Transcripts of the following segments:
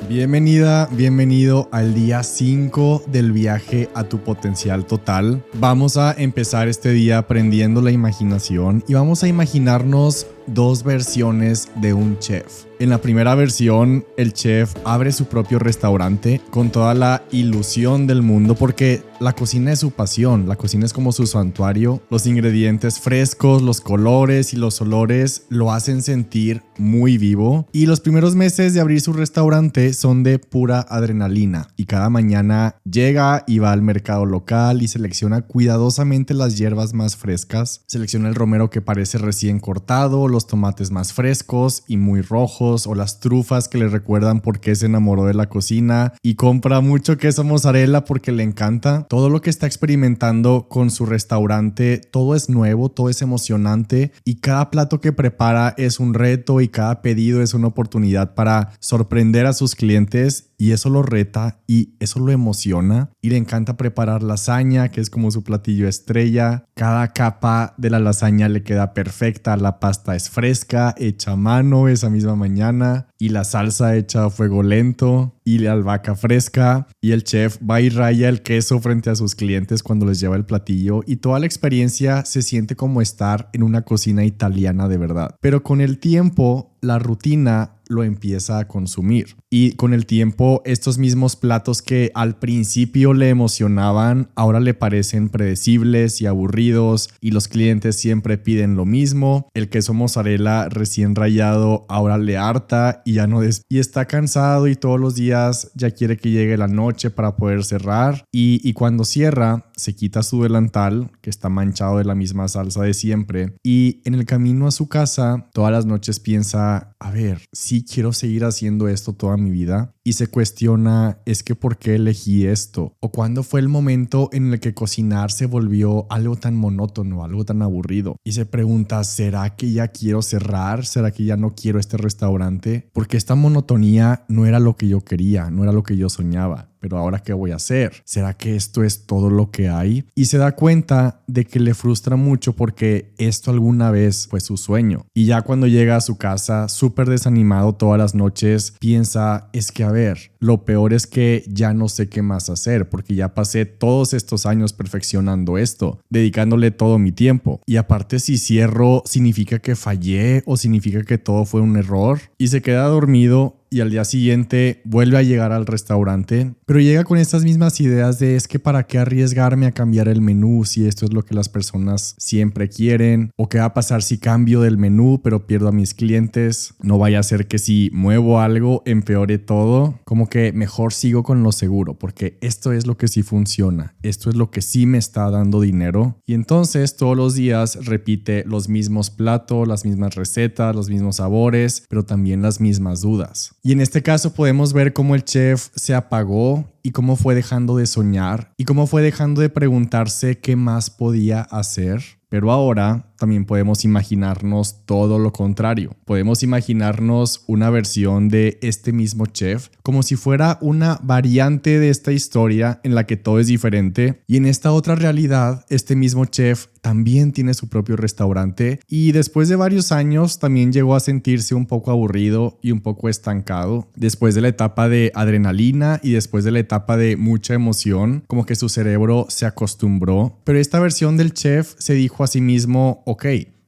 Bienvenida, bienvenido al día 5 del viaje a tu potencial total. Vamos a empezar este día aprendiendo la imaginación y vamos a imaginarnos dos versiones de un chef. En la primera versión, el chef abre su propio restaurante con toda la ilusión del mundo porque la cocina es su pasión, la cocina es como su santuario. Los ingredientes frescos, los colores y los olores lo hacen sentir muy vivo. Y los primeros meses de abrir su restaurante son de pura adrenalina. Y cada mañana llega y va al mercado local y selecciona cuidadosamente las hierbas más frescas. Selecciona el romero que parece recién cortado, los tomates más frescos y muy rojos, o las trufas que le recuerdan por qué se enamoró de la cocina, y compra mucho queso mozzarella porque le encanta. Todo lo que está experimentando con su restaurante, todo es nuevo, todo es emocionante, y cada plato que prepara es un reto y cada pedido es una oportunidad para sorprender a sus clientes. Y eso lo reta y eso lo emociona. Y le encanta preparar lasaña, que es como su platillo estrella. Cada capa de la lasaña le queda perfecta. La pasta es fresca, hecha a mano esa misma mañana. Y la salsa hecha a fuego lento. Y la albahaca fresca. Y el chef va y raya el queso frente a sus clientes cuando les lleva el platillo. Y toda la experiencia se siente como estar en una cocina italiana de verdad. Pero con el tiempo, la rutina lo empieza a consumir. Y con el tiempo, estos mismos platos que al principio le emocionaban, ahora le parecen predecibles y aburridos, y los clientes siempre piden lo mismo. El queso mozzarella recién rallado ahora le harta y ya no y está cansado, y todos los días ya quiere que llegue la noche para poder cerrar. Y cuando cierra, se quita su delantal, que está manchado de la misma salsa de siempre, y en el camino a su casa, todas las noches piensa: a ver, sí quiero seguir haciendo esto toda mi vida. Y se cuestiona: ¿es que por qué elegí esto? ¿O cuándo fue el momento en el que cocinar se volvió algo tan monótono, algo tan aburrido? Y se pregunta: ¿será que ya quiero cerrar? ¿Será que ya no quiero este restaurante? Porque esta monotonía no era lo que yo quería, no era lo que yo soñaba. Pero ahora, ¿qué voy a hacer? ¿Será que esto es todo lo que hay? Y se da cuenta de que le frustra mucho porque esto alguna vez fue su sueño. Y ya cuando llega a su casa, súper desanimado todas las noches, piensa: es que a ver, lo peor es que ya no sé qué más hacer porque ya pasé todos estos años perfeccionando esto, dedicándole todo mi tiempo. Y aparte, si cierro, ¿significa que fallé o significa que todo fue un error? Y se queda dormido. Y al día siguiente vuelve a llegar al restaurante, pero llega con estas mismas ideas de: es que para qué arriesgarme a cambiar el menú si esto es lo que las personas siempre quieren, o qué va a pasar si cambio del menú pero pierdo a mis clientes, no vaya a ser que si muevo algo empeore todo. Como que mejor sigo con lo seguro porque esto es lo que sí funciona, esto es lo que sí me está dando dinero. Y entonces todos los días repite los mismos platos, las mismas recetas, los mismos sabores, pero también las mismas dudas. Y en este caso podemos ver cómo el chef se apagó y cómo fue dejando de soñar y cómo fue dejando de preguntarse qué más podía hacer. Pero ahora también podemos imaginarnos todo lo contrario. Podemos imaginarnos una versión de este mismo chef como si fuera una variante de esta historia en la que todo es diferente. Y en esta otra realidad, este mismo chef también tiene su propio restaurante y después de varios años también llegó a sentirse un poco aburrido y un poco estancado. Después de la etapa de adrenalina y después de la etapa de mucha emoción, como que su cerebro se acostumbró. Pero esta versión del chef se dijo a sí mismo: ok,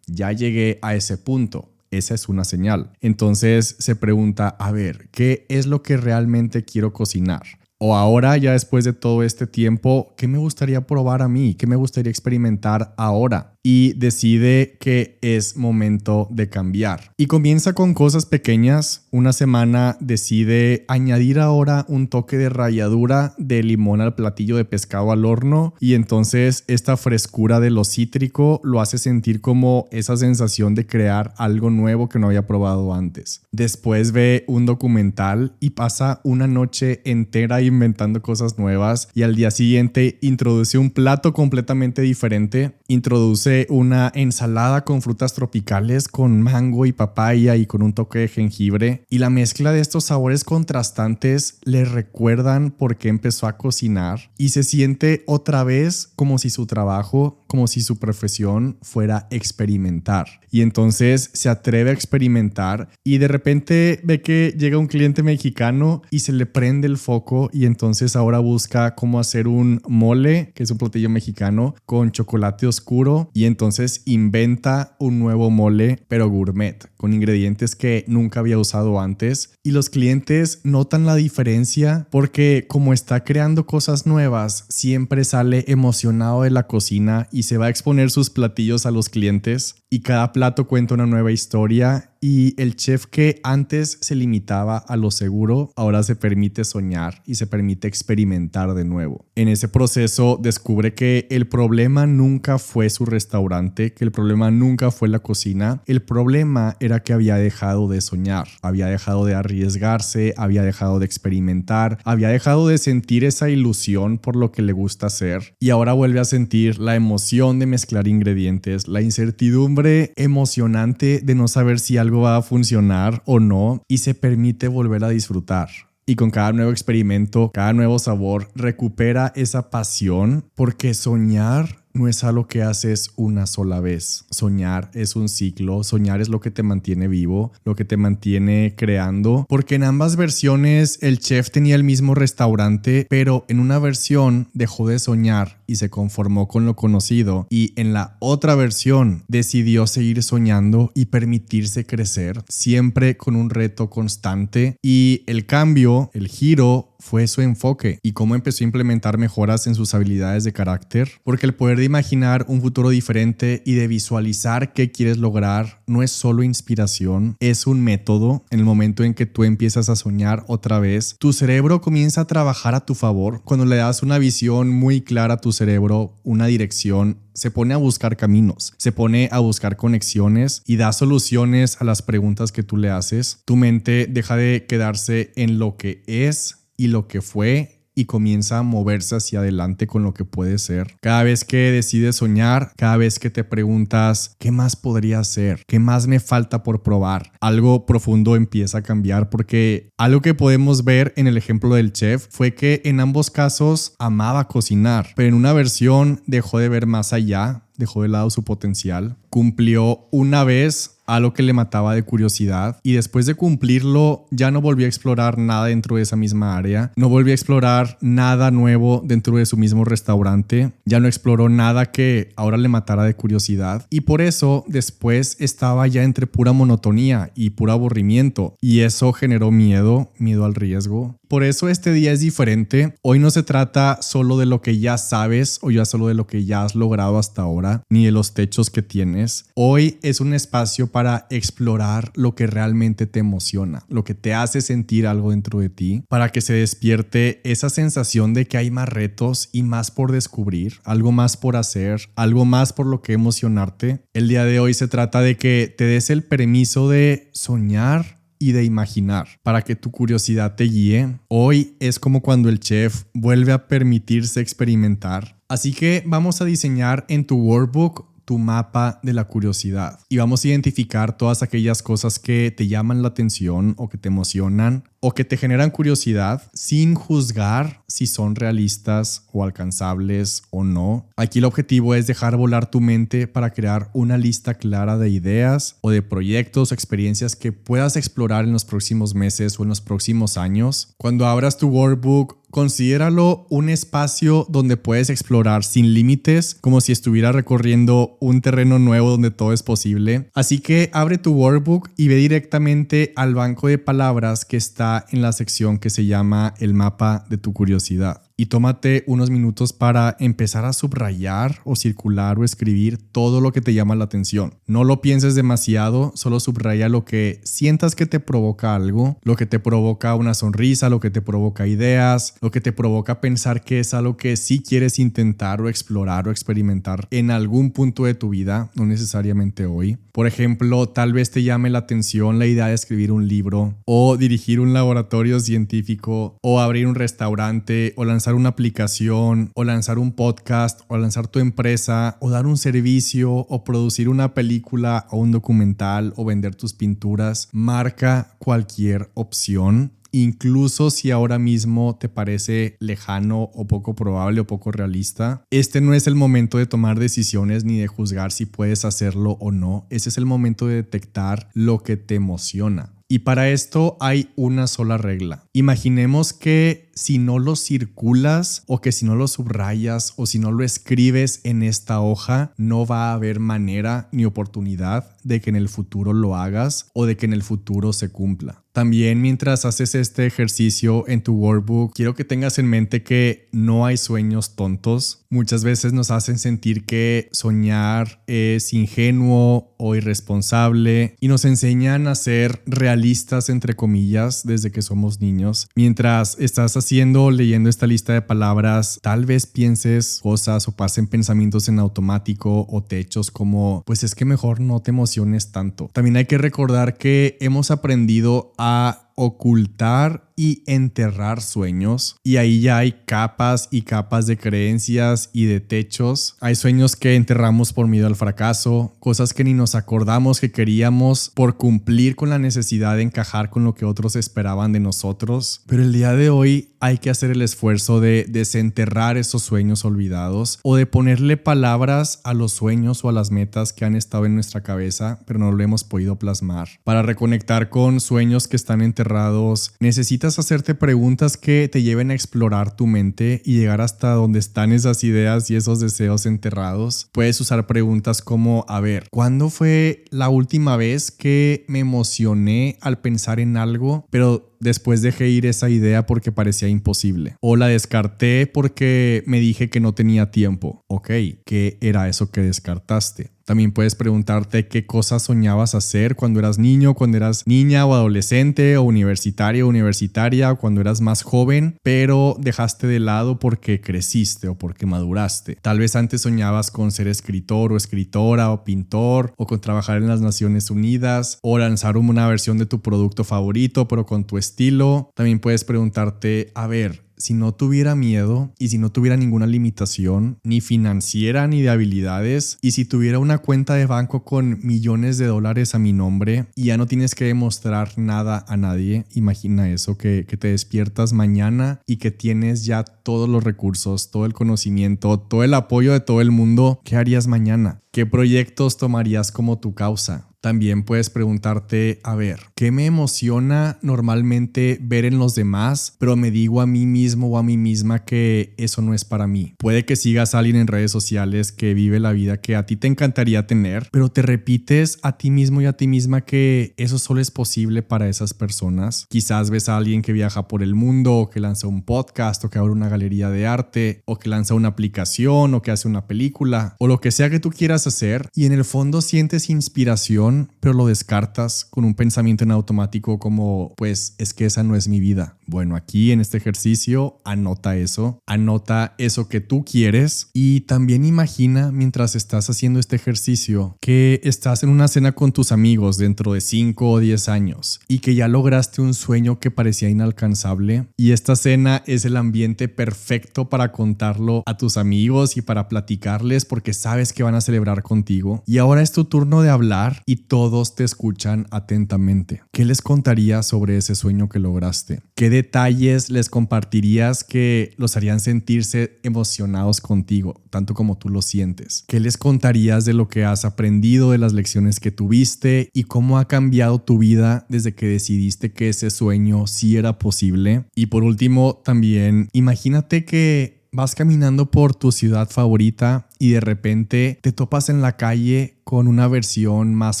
ya llegué a ese punto. Esa es una señal. Entonces se pregunta: a ver, ¿qué es lo que realmente quiero cocinar? O ahora, ya después de todo este tiempo, ¿qué me gustaría probar a mí? ¿Qué me gustaría experimentar ahora? Y decide que es momento de cambiar. Y comienza con cosas pequeñas. Una semana decide añadir ahora un toque de ralladura de limón al platillo de pescado al horno. Y entonces esta frescura de lo cítrico lo hace sentir como esa sensación de crear algo nuevo que no había probado antes. Después ve un documental y pasa una noche entera inventando cosas nuevas. Y al día siguiente introduce un plato completamente diferente. Introduce una ensalada con frutas tropicales, con mango y papaya y con un toque de jengibre. Y la mezcla de estos sabores contrastantes le recuerdan por qué empezó a cocinar. Y se siente otra vez como si su trabajo, como si su profesión fuera experimentar. Y entonces se atreve a experimentar y de repente ve que llega un cliente mexicano y se le prende el foco y entonces ahora busca cómo hacer un mole, que es un platillo mexicano, con chocolate oscuro y entonces inventa un nuevo mole, pero gourmet, con ingredientes que nunca había usado antes. Y los clientes notan la diferencia porque como está creando cosas nuevas, siempre sale emocionado de la cocina y se va a exponer sus platillos a los clientes y cada plato cuenta una nueva historia. Y el chef que antes se limitaba a lo seguro, ahora se permite soñar y se permite experimentar de nuevo. En ese proceso descubre que el problema nunca fue su restaurante, que el problema nunca fue la cocina. El problema era que había dejado de soñar, había dejado de arriesgarse, había dejado de experimentar, había dejado de sentir esa ilusión por lo que le gusta hacer y ahora vuelve a sentir la emoción de mezclar ingredientes, la incertidumbre emocionante de no saber si algo va a funcionar o no y se permite volver a disfrutar. Y con cada nuevo experimento, cada nuevo sabor, recupera esa pasión porque soñar no es algo que haces una sola vez. Soñar es un ciclo, soñar es lo que te mantiene vivo, lo que te mantiene creando, porque en ambas versiones el chef tenía el mismo restaurante, pero en una versión dejó de soñar y se conformó con lo conocido, y en la otra versión decidió seguir soñando y permitirse crecer, siempre con un reto constante, y el cambio, el giro, fue su enfoque y cómo empezó a implementar mejoras en sus habilidades de carácter, porque el poder de imaginar un futuro diferente y de visualizar qué quieres lograr no es solo inspiración, es un método. En el momento en que tú empiezas a soñar otra vez, tu cerebro comienza a trabajar a tu favor. Cuando le das una visión muy clara a tu cerebro, una dirección, se pone a buscar caminos, se pone a buscar conexiones y da soluciones a las preguntas que tú le haces. Tu mente deja de quedarse en lo que es y lo que fue y comienza a moverse hacia adelante con lo que puede ser. Cada vez que decides soñar, cada vez que te preguntas ¿qué más podría hacer? ¿Qué más me falta por probar? Algo profundo empieza a cambiar, porque algo que podemos ver en el ejemplo del chef fue que en ambos casos amaba cocinar, pero en una versión dejó de ver más allá, dejó de lado su potencial, cumplió una vez algo que le mataba de curiosidad y después de cumplirlo ya no volvió a explorar nada dentro de esa misma área, no volvió a explorar nada nuevo dentro de su mismo restaurante, ya no exploró nada que ahora le matara de curiosidad y por eso después estaba ya entre pura monotonía y puro aburrimiento y eso generó miedo al riesgo. Por eso este día es diferente. Hoy no se trata solo de lo que ya sabes o ya solo de lo que ya has logrado hasta ahora, ni de los techos que tienes. Hoy es un espacio para explorar lo que realmente te emociona, lo que te hace sentir algo dentro de ti, para que se despierte esa sensación de que hay más retos y más por descubrir, algo más por hacer, algo más por lo que emocionarte. El día de hoy se trata de que te des el permiso de soñar y de imaginar para que tu curiosidad te guíe. Hoy es como cuando el chef vuelve a permitirse experimentar. Así que vamos a diseñar en tu workbook tu mapa de la curiosidad y vamos a identificar todas aquellas cosas que te llaman la atención o que te emocionan o que te generan curiosidad sin juzgar si son realistas o alcanzables o no. Aquí el objetivo es dejar volar tu mente para crear una lista clara de ideas o de proyectos o experiencias que puedas explorar en los próximos meses o en los próximos años. Cuando abras tu workbook, considéralo un espacio donde puedes explorar sin límites, como si estuvieras recorriendo un terreno nuevo donde todo es posible. Así que abre tu workbook y ve directamente al banco de palabras que está en la sección que se llama el mapa de tu curiosidad. Y tómate unos minutos para empezar a subrayar o circular o escribir todo lo que te llama la atención. No lo pienses demasiado, solo subraya lo que sientas que te provoca algo, lo que te provoca una sonrisa, lo que te provoca ideas, lo que te provoca pensar que es algo que sí quieres intentar o explorar o experimentar en algún punto de tu vida, no necesariamente hoy. Por ejemplo, tal vez te llame la atención la idea de escribir un libro o dirigir un laboratorio científico o abrir un restaurante o lanzar lanzar una aplicación, o lanzar un podcast, o lanzar tu empresa, o dar un servicio, o producir una película o un documental, o vender tus pinturas. Marca cualquier opción. Incluso si ahora mismo te parece lejano o poco probable o poco realista, este no es el momento de tomar decisiones ni de juzgar si puedes hacerlo o no. Ese es el momento de detectar lo que te emociona. Y para esto hay una sola regla. Imaginemos que si no lo circulas o que si no lo subrayas o si no lo escribes en esta hoja, no va a haber manera ni oportunidad de que en el futuro lo hagas o de que en el futuro se cumpla. También mientras haces este ejercicio en tu workbook, quiero que tengas en mente que no hay sueños tontos. Muchas veces nos hacen sentir que soñar es ingenuo o irresponsable y nos enseñan a ser realistas, entre comillas, desde que somos niños. Mientras estás leyendo esta lista de palabras, tal vez pienses cosas o pasen pensamientos en automático o techos como, pues es que mejor no te emociones tanto. También hay que recordar que hemos aprendido a ocultar y enterrar sueños, y ahí ya hay capas y capas de creencias y de techos. Hay sueños que enterramos por miedo al fracaso, cosas que ni nos acordamos que queríamos por cumplir con la necesidad de encajar con lo que otros esperaban de nosotros. Pero el día de hoy hay que hacer el esfuerzo de desenterrar esos sueños olvidados o de ponerle palabras a los sueños o a las metas que han estado en nuestra cabeza pero no lo hemos podido plasmar. Para reconectar con sueños que están enterrados, necesitas hacerte preguntas que te lleven a explorar tu mente y llegar hasta donde están esas ideas y esos deseos enterrados. Puedes usar preguntas como, a ver, ¿cuándo fue la última vez que me emocioné al pensar en algo, pero después dejé ir esa idea porque parecía imposible? O la descarté porque me dije que no tenía tiempo. Ok, ¿qué era eso que descartaste? También puedes preguntarte qué cosas soñabas hacer cuando eras niño, cuando eras niña o adolescente o universitario o universitaria, cuando eras más joven, pero dejaste de lado porque creciste o porque maduraste. Tal vez antes soñabas con ser escritor o escritora o pintor, o con trabajar en las Naciones Unidas, o lanzar una versión de tu producto favorito pero con tu estilo. También puedes preguntarte, a ver, si no tuviera miedo y si no tuviera ninguna limitación, ni financiera ni de habilidades, y si tuviera una cuenta de banco con millones de dólares a mi nombre y ya no tienes que demostrar nada a nadie, imagina eso, que te despiertas mañana y que tienes ya todos los recursos, todo el conocimiento, todo el apoyo de todo el mundo. ¿Qué harías mañana? ¿Qué proyectos tomarías como tu causa? También puedes preguntarte, a ver, ¿qué me emociona normalmente ver en los demás, pero me digo a mí mismo o a mí misma que eso no es para mí? Puede que sigas a alguien en redes sociales que vive la vida que a ti te encantaría tener, pero te repites a ti mismo y a ti misma que eso solo es posible para esas personas. Quizás ves a alguien que viaja por el mundo, o que lanza un podcast, o que abre una galería de arte, o que lanza una aplicación, o que hace una película, o lo que sea que tú quieras hacer, y en el fondo sientes inspiración, pero lo descartas con un pensamiento en automático como, pues es que esa no es mi vida. Bueno, aquí en este ejercicio anota eso que tú quieres, y también imagina mientras estás haciendo este ejercicio que estás en una cena con tus amigos dentro de 5 o 10 años y que ya lograste un sueño que parecía inalcanzable, y esta cena es el ambiente perfecto para contarlo a tus amigos y para platicarles porque sabes que van a celebrar contigo, y ahora es tu turno de hablar y todos te escuchan atentamente. ¿Qué les contarías sobre ese sueño que lograste? ¿Qué detalles les compartirías que los harían sentirse emocionados contigo, tanto como tú lo sientes? ¿Qué les contarías de lo que has aprendido, de las lecciones que tuviste y cómo ha cambiado tu vida desde que decidiste que ese sueño sí era posible? Y por último, también imagínate que vas caminando por tu ciudad favorita y de repente te topas en la calle con una versión más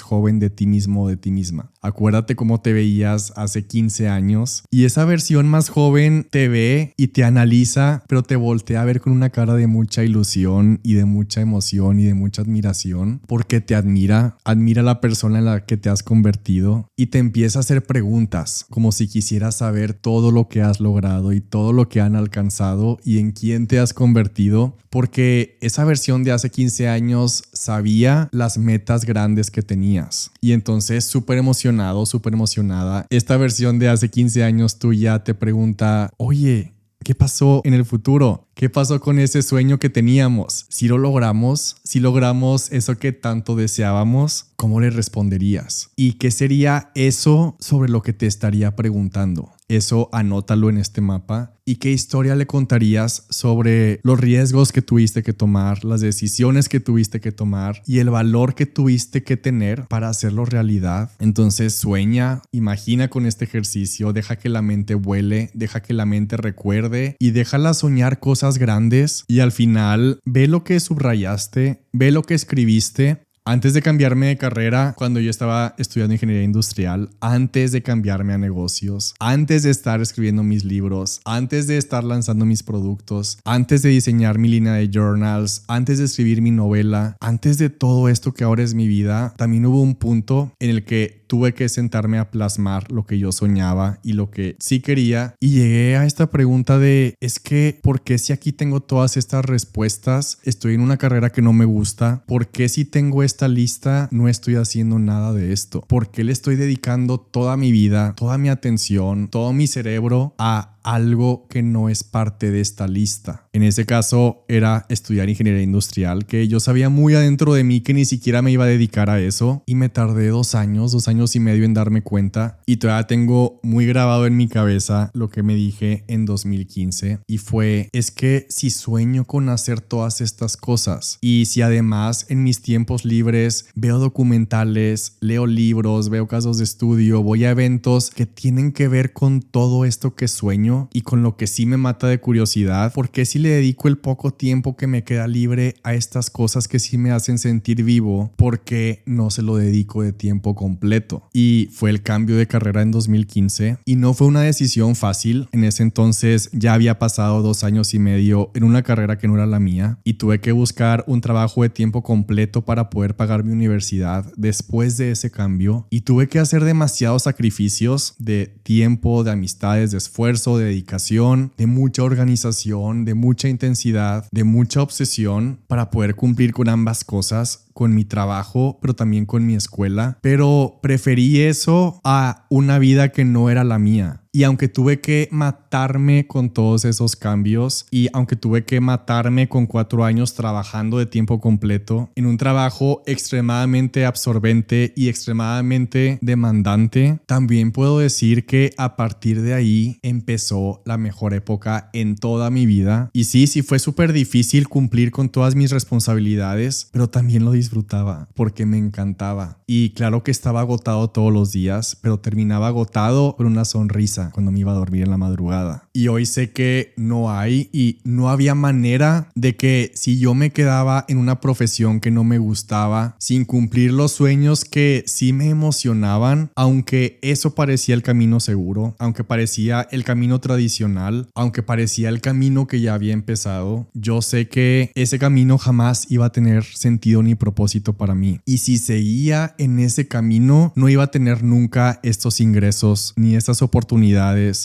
joven de ti mismo o de ti misma. Acuérdate cómo te veías hace 15 años y esa versión más joven te ve y te analiza, pero te voltea a ver con una cara de mucha ilusión y de mucha emoción y de mucha admiración porque te admira la persona en la que te has convertido y te empieza a hacer preguntas como si quisieras saber todo lo que has logrado y todo lo que han alcanzado y en quién te has convertido, porque esa versión de hace 15 años sabía las metas grandes que tenías. Y entonces súper emocionado, súper emocionada, esta versión de hace 15 años tuya te pregunta, oye, ¿Qué pasó en el futuro? ¿Qué pasó con ese sueño que teníamos? Si lo logramos, si logramos eso que tanto deseábamos, ¿cómo le responderías? ¿Y qué sería eso sobre lo que te estaría preguntando? Eso anótalo en este mapa. ¿Y qué historia le contarías sobre los riesgos que tuviste que tomar, las decisiones que tuviste que tomar y el valor que tuviste que tener para hacerlo realidad? Entonces sueña, imagina con este ejercicio, deja que la mente vuele, deja que la mente recuerde y déjala soñar cosas grandes y al final ve lo que subrayaste, ve lo que escribiste. Antes de cambiarme de carrera, cuando yo estaba estudiando ingeniería industrial, antes de cambiarme a negocios, antes de estar escribiendo mis libros, antes de estar lanzando mis productos, antes de diseñar mi línea de journals, antes de escribir mi novela, antes de todo esto que ahora es mi vida, también hubo un punto en el que tuve que sentarme a plasmar lo que yo soñaba y lo que sí quería y llegué a esta pregunta de es que ¿por qué si aquí tengo todas estas respuestas estoy en una carrera que no me gusta? ¿Por qué si tengo esta lista no estoy haciendo nada de esto? ¿Por qué le estoy dedicando toda mi vida, toda mi atención, todo mi cerebro a algo que no es parte de esta lista? En ese caso era estudiar ingeniería industrial, que yo sabía muy adentro de mí que ni siquiera me iba a dedicar a eso y me tardé 2 años y medio en darme cuenta y todavía tengo muy grabado en mi cabeza lo que me dije en 2015 y fue es que si sueño con hacer todas estas cosas y si además en mis tiempos libres veo documentales, leo libros, veo casos de estudio, voy a eventos que tienen que ver con todo esto que sueño y con lo que sí me mata de curiosidad, ¿por qué si le dedico el poco tiempo que me queda libre a estas cosas que sí me hacen sentir vivo? ¿Por qué no se lo dedico de tiempo completo? Y fue el cambio de carrera en 2015 y no fue una decisión fácil. En ese entonces ya había pasado 2 años y medio en una carrera que no era la mía y tuve que buscar un trabajo de tiempo completo para poder pagar mi universidad después de ese cambio y tuve que hacer demasiados sacrificios de tiempo, de amistades, de esfuerzo, de dedicación, de mucha organización, de mucha intensidad, de mucha obsesión para poder cumplir con ambas cosas, con mi trabajo, pero también con mi escuela. Pero preferí eso a una vida que no era la mía. Y aunque tuve que matarme con todos esos cambios y aunque tuve que matarme con 4 años trabajando de tiempo completo en un trabajo extremadamente absorbente y extremadamente demandante, también puedo decir que a partir de ahí empezó la mejor época en toda mi vida. Y sí fue súper difícil cumplir con todas mis responsabilidades, pero también lo disfrutaba porque me encantaba. Y claro que estaba agotado todos los días, pero terminaba agotado con una sonrisa cuando me iba a dormir en la madrugada. Y hoy sé que no hay y no había manera de que si yo me quedaba en una profesión que no me gustaba, sin cumplir los sueños que sí me emocionaban, aunque eso parecía el camino seguro, aunque parecía el camino tradicional, aunque parecía el camino que ya había empezado, yo sé que ese camino jamás iba a tener sentido ni propósito para mí. Y si seguía en ese camino, no iba a tener nunca estos ingresos, ni estas oportunidades,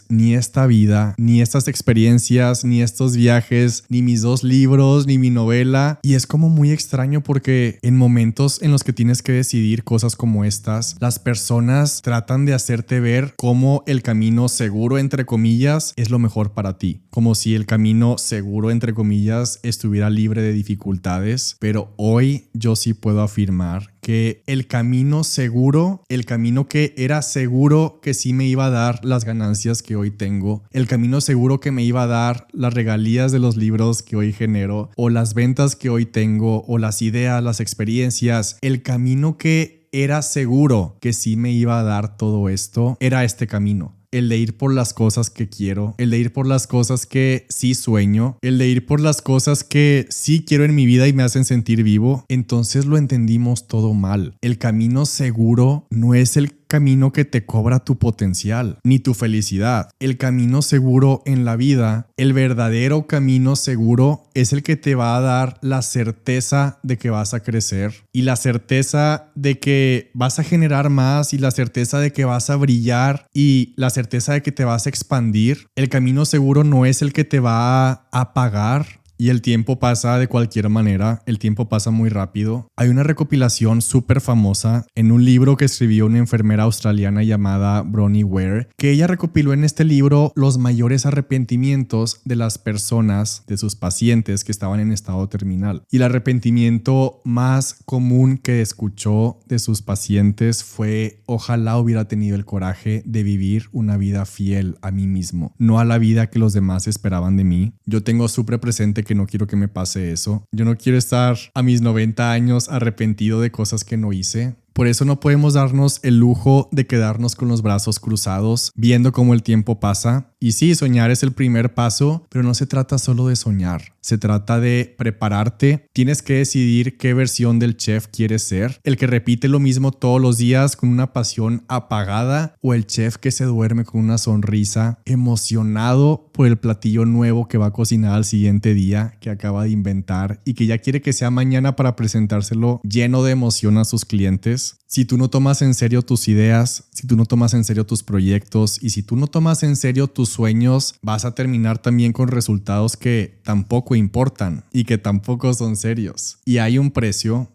ni esta vida, ni estas experiencias, ni estos viajes, ni mis 2 libros, ni mi novela. Y es como muy extraño porque en momentos en los que tienes que decidir cosas como estas, las personas tratan de hacerte ver cómo el camino seguro, entre comillas, es lo mejor para ti. Como si el camino seguro, entre comillas, estuviera libre de dificultades. Pero hoy yo sí puedo afirmar que el camino seguro, el camino que era seguro que sí me iba a dar las ganancias que hoy tengo, el camino seguro que me iba a dar las regalías de los libros que hoy genero, o las ventas que hoy tengo, o las ideas, las experiencias, el camino que era seguro que sí me iba a dar todo esto, era este camino. El de ir por las cosas que quiero, el de ir por las cosas que sí sueño, el de ir por las cosas que sí quiero en mi vida y me hacen sentir vivo. Entonces lo entendimos todo mal. El camino seguro no es el camino que te cobra tu potencial ni tu felicidad. El camino seguro en la vida, el verdadero camino seguro, es el que te va a dar la certeza de que vas a crecer y la certeza de que vas a generar más y la certeza de que vas a brillar y la certeza de que te vas a expandir. El camino seguro no es el que te va a pagar y el tiempo pasa de cualquier manera, el tiempo pasa muy rápido. Hay una recopilación súper famosa en un libro que escribió una enfermera australiana llamada Bronnie Ware, que ella recopiló en este libro los mayores arrepentimientos de las personas, de sus pacientes que estaban en estado terminal. Y el arrepentimiento más común que escuchó de sus pacientes fue: ojalá hubiera tenido el coraje de vivir una vida fiel a mí mismo, no a la vida que los demás esperaban de mí. Yo tengo súper presente que no quiero que me pase eso. Yo no quiero estar a mis 90 años arrepentido de cosas que no hice. Por eso no podemos darnos el lujo de quedarnos con los brazos cruzados, viendo cómo el tiempo pasa. Y sí, soñar es el primer paso, pero no se trata solo de soñar. Se trata de prepararte. Tienes que decidir qué versión del chef quieres ser. El que repite lo mismo todos los días con una pasión apagada, o el chef que se duerme con una sonrisa, emocionado por el platillo nuevo que va a cocinar al siguiente día, que acaba de inventar y que ya quiere que sea mañana para presentárselo lleno de emoción a sus clientes. Si tú no tomas en serio tus ideas, si tú no tomas en serio tus proyectos y si tú no tomas en serio tus sueños, vas a terminar también con resultados que tampoco importan y que tampoco son serios. Y hay un precio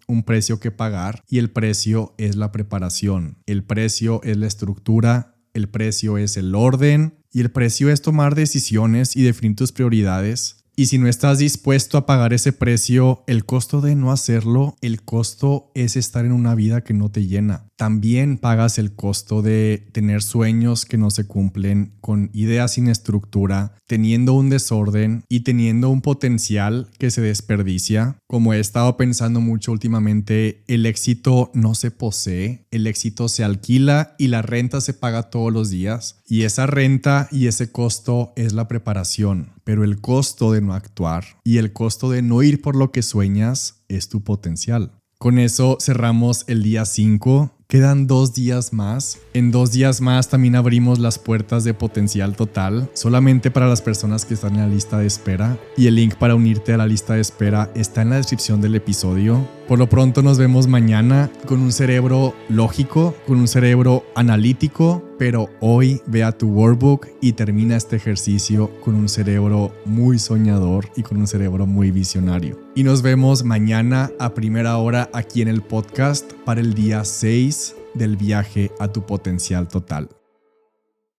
que pagar, y el precio es la preparación, el precio es la estructura, el precio es el orden y el precio es tomar decisiones y definir tus prioridades. Y si no estás dispuesto a pagar ese precio, el costo de no hacerlo, el costo es estar en una vida que no te llena. También pagas el costo de tener sueños que no se cumplen, con ideas sin estructura, teniendo un desorden y teniendo un potencial que se desperdicia. Como he estado pensando mucho últimamente, el éxito no se posee, el éxito se alquila y la renta se paga todos los días. Y esa renta y ese costo es la preparación. Pero el costo de no actuar y el costo de no ir por lo que sueñas es tu potencial. Con eso cerramos el día 5. Quedan 2 días más. En 2 días más también abrimos las puertas de Potencial Total, solamente para las personas que están en la lista de espera. Y el link para unirte a la lista de espera está en la descripción del episodio. Por lo pronto nos vemos mañana con un cerebro lógico, con un cerebro analítico, pero hoy ve a tu workbook y termina este ejercicio con un cerebro muy soñador y con un cerebro muy visionario. Y nos vemos mañana a primera hora aquí en el podcast para el día 6 del viaje a tu potencial total.